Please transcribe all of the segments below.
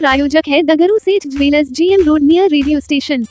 प्रायोजक है दगरू सेठ jewellers, GM road near radio station.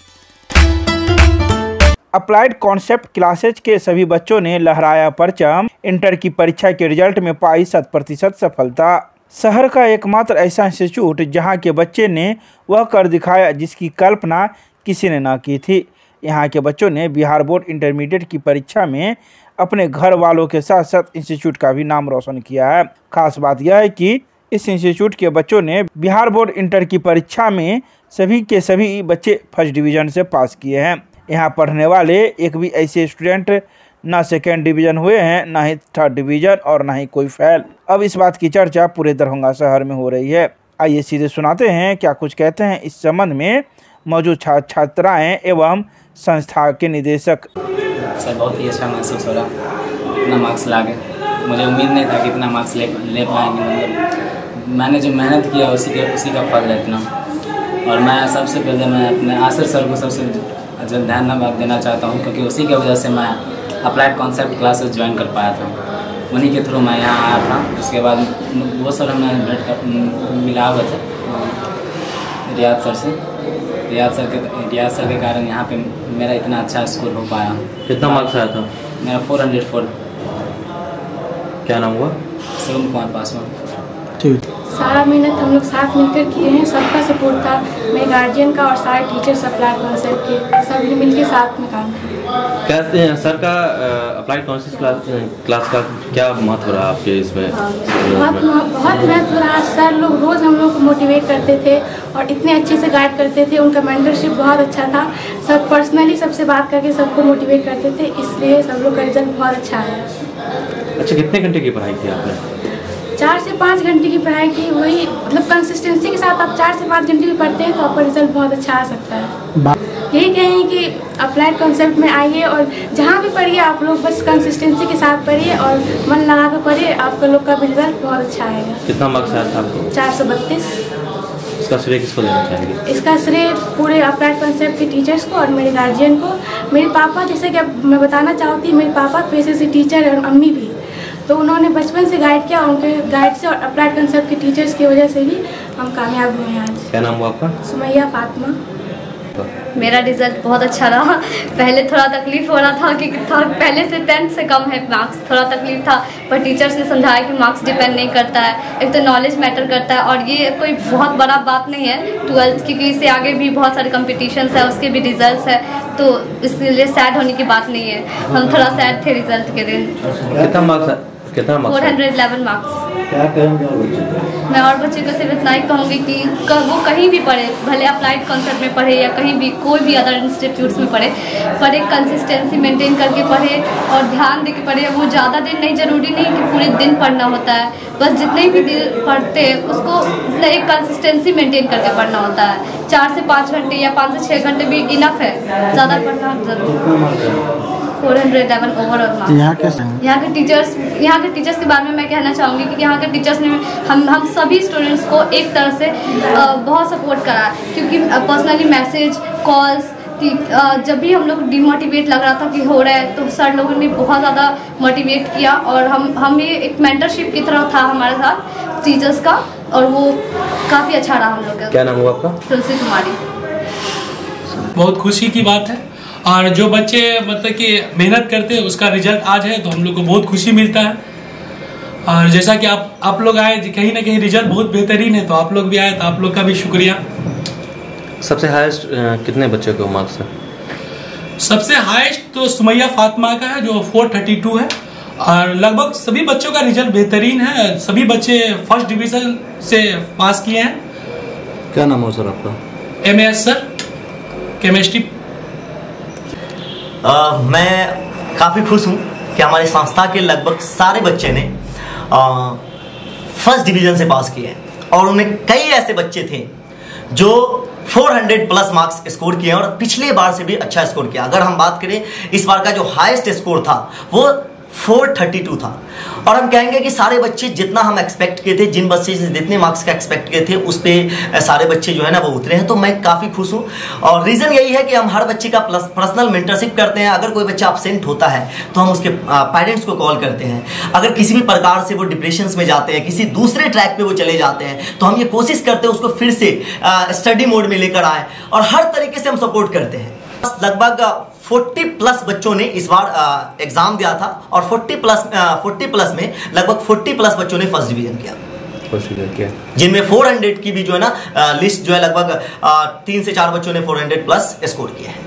Applied concept classes के सभी बच्चों ने लहराया परचम। इंटर की परीक्षा के रिजल्ट में पाई 100% सफलता। शहर का एकमात्र ऐसा इंस्टीट्यूट जहां के बच्चे ने वह कर दिखाया जिसकी कल्पना किसी ने ना की थी। यहां के बच्चों ने बिहार बोर्ड इंटरमीडिएट की परीक्षा में अपने घर वालों के साथ साथ इंस्टीट्यूट का भी नाम रोशन किया है। खास बात यह है कि इस इंस्टीट्यूट के बच्चों ने बिहार बोर्ड इंटर की परीक्षा में सभी के सभी बच्चे फर्स्ट डिवीज़न से पास किए हैं। यहाँ पढ़ने वाले एक भी ऐसे स्टूडेंट ना सेकेंड डिवीज़न हुए हैं, ना ही थर्ड डिवीज़न और ना ही कोई फेल। अब इस बात की चर्चा पूरे दरभंगा शहर में हो रही है। आइए सीधे सुनाते हैं क्या कुछ कहते हैं इस संबंध में मौजूद छात्राएँ एवं संस्था के निदेशक। सर बहुत ही अच्छा महसूस हो रहा, इतना मार्क्स ला गए। मुझे उम्मीद नहीं था कि इतना मार्क्स ले पाएंगे। मतलब मैंने जो मेहनत किया उसी का फल है इतना। और मैं सबसे पहले मैं अपने आसिर सर को सबसे धन्यवाद देना चाहता हूँ, क्योंकि उसी की वजह से मैं अप्लाइड कॉन्सेप्ट क्लासेस ज्वाइन कर पाया था। उन्हीं के थ्रू मैं यहाँ आया था। उसके बाद वो सर हमें भेंट कर मिला हुआ था रियाज सर से। रियाज सर के कारण यहाँ पे मेरा इतना अच्छा स्कोर हो पाया। कितना मार्क्स आया था? मेरा 404। क्या नाम हुआ? शिवम कुमार पासवान। ठीक। सारा मेहनत हम लोग साथ मिलकर किए हैं, सबका सपोर्ट था, मेरे गार्जियन का और सारे टीचर्स अप्लाइड कॉन्सेप्ट के सभी मिलकर साथ में काम किए। क्या सर का अप्लाइड कॉन्सेप्ट क्लास का क्या महत्व रहा आपके इसमें? बहुत महत्व रहा। सर लोग रोज़ हम लोग को मोटिवेट करते थे और इतने अच्छे से गाइड करते थे। उनका मेंटरशिप बहुत अच्छा था। सब पर्सनली सबसे बात करके सबको मोटिवेट करते थे, इसलिए सब लोग का रिजल्ट बहुत अच्छा आया। अच्छा, कितने घंटे की पढ़ाई की आपने? 4 से 5 घंटे की पढ़ाई की। वही मतलब कंसिस्टेंसी के साथ आप 4 से 5 घंटे भी पढ़ते हैं तो आपका रिजल्ट बहुत अच्छा आ सकता है। यही कहें कि अप्लाइड कॉन्सेप्ट में आइए और जहाँ भी पढ़िए आप लोग बस कंसिस्टेंसी के साथ पढ़िए और मन लगा कर पढ़िए, आपका लोग का भी रिजल्ट बहुत अच्छा आएगा। कितना मार्क्स आया था आपको? 432। इसका श्रेय किसको देना चाहेंगे? इसका श्रेय पूरे अप्लाइड कॉन्सेप्ट के टीचर्स को और मेरे गार्जियन को। मेरे पापा, जैसे कि अब मैं बताना चाहती हूँ, मेरे पापा पेशे से टीचर और अम्मी भी, तो उन्होंने बचपन से गाइड किया। उनके गाइड से और अप्लाइड कंसेप्ट के टीचर्स की वजह से भी हम कामयाब हुए हैं आज। क्या नाम हुआ आपका? सुमैया फातिमा। मेरा रिजल्ट बहुत अच्छा रहा। पहले थोड़ा तकलीफ हो रहा था कि पहले से 10 से कम है मार्क्स, थोड़ा तकलीफ था, पर टीचर्स ने समझाया कि मार्क्स डिपेंड नहीं करता है, एक तो नॉलेज मैटर करता है और ये कोई बहुत बड़ा बात नहीं है 12th, क्योंकि इससे आगे भी बहुत सारे कॉम्पिटिशन्स है, उसके भी रिजल्ट्स है, तो इसलिए सैड होने की बात नहीं है। हम थोड़ा सैड थे रिजल्ट के दिन। कितना मार्क्स? 411 मार्क्स। क्या कहेंगे? मैं और बच्चे को सिर्फ इतना ही कहूँगी कि वो कहीं भी पढ़े, भले अप्लाइड कॉन्सेप्ट में पढ़े या कहीं भी कोई भी अदर इंस्टीट्यूट्स में पढ़े, पर एक कंसिस्टेंसी मेंटेन करके पढ़े और ध्यान दे के पढ़े। वो ज़्यादा दिन नहीं, ज़रूरी नहीं कि पूरे दिन पढ़ना होता है, बस जितने भी दिन पढ़ते हैं उसको एक कंसिस्टेंसी मेंटेन करके पढ़ना होता है। 4 से 5 घंटे या 5 से 6 घंटे भी इनफ है, ज़्यादा पढ़ना जरूर। 411 ओवरऑल मार्क्स। यहाँ के टीचर्स के बारे में मैं कहना चाहूँगी कि यहाँ के टीचर्स ने हम सभी स्टूडेंट्स को एक तरह से बहुत सपोर्ट करा, क्योंकि पर्सनली मैसेज, कॉल्स, जब भी हम लोग डिमोटिवेट लग रहा था कि हो रहा है, तो सर लोगों ने बहुत ज़्यादा मोटिवेट किया और हम ये एक मेंटरशिप की तरह था हमारे साथ टीचर्स का, और वो काफ़ी अच्छा रहा हम लोग का। क्या नाम हुआ आपका? तुलसी कुमारी। बहुत खुशी की बात है, और जो बच्चे मतलब कि मेहनत करते हैं उसका रिजल्ट आज है तो हम लोग को बहुत खुशी मिलता है। और जैसा कि आप लोग आए, कहीं ना कहीं रिजल्ट बहुत बेहतरीन है, तो आप लोग भी आए तो आप लोग का भी शुक्रिया। सबसे हाईएस्ट कितने बच्चे को मार्क्स है? सबसे हाईएस्ट तो सुमैया फातिमा का है जो 432 है, और लगभग सभी बच्चों का रिजल्ट बेहतरीन है। सभी बच्चे फर्स्ट डिवीजन से पास किए हैं। क्या नाम हो सर आपका? MS sir, chemistry. मैं काफ़ी खुश हूँ कि हमारी संस्था के लगभग सारे बच्चे ने फर्स्ट डिवीज़न से पास किए हैं, और उनमें कई ऐसे बच्चे थे जो 400 प्लस मार्क्स स्कोर किए हैं और पिछले बार से भी अच्छा स्कोर किया। अगर हम बात करें इस बार का जो हाईएस्ट स्कोर था वो 432 था। और हम कहेंगे कि सारे बच्चे जितना हम एक्सपेक्ट किए थे, जिन बच्चे से जितने मार्क्स का एक्सपेक्ट किए थे उस पे सारे बच्चे जो है ना वो उतरे हैं। तो मैं काफ़ी खुश हूँ। और रीज़न यही है कि हम हर बच्चे का पर्सनल मेंटरशिप करते हैं। अगर कोई बच्चा एब्सेंट होता है तो हम उसके पेरेंट्स को कॉल करते हैं। अगर किसी भी प्रकार से वो डिप्रेशन में जाते हैं, किसी दूसरे ट्रैक पे वो चले जाते हैं, तो हम ये कोशिश करते हैं उसको फिर से स्टडी मोड में लेकर आए और हर तरीके से हम सपोर्ट करते हैं। लगभग 40 प्लस बच्चों ने इस बार एग्जाम दिया था और 40 प्लस में लगभग 40 प्लस बच्चों ने फर्स्ट डिवीजन किया, जिनमें 400 की भी जो है ना लिस्ट जो है लगभग 3 से 4 बच्चों ने 400 प्लस स्कोर किया है।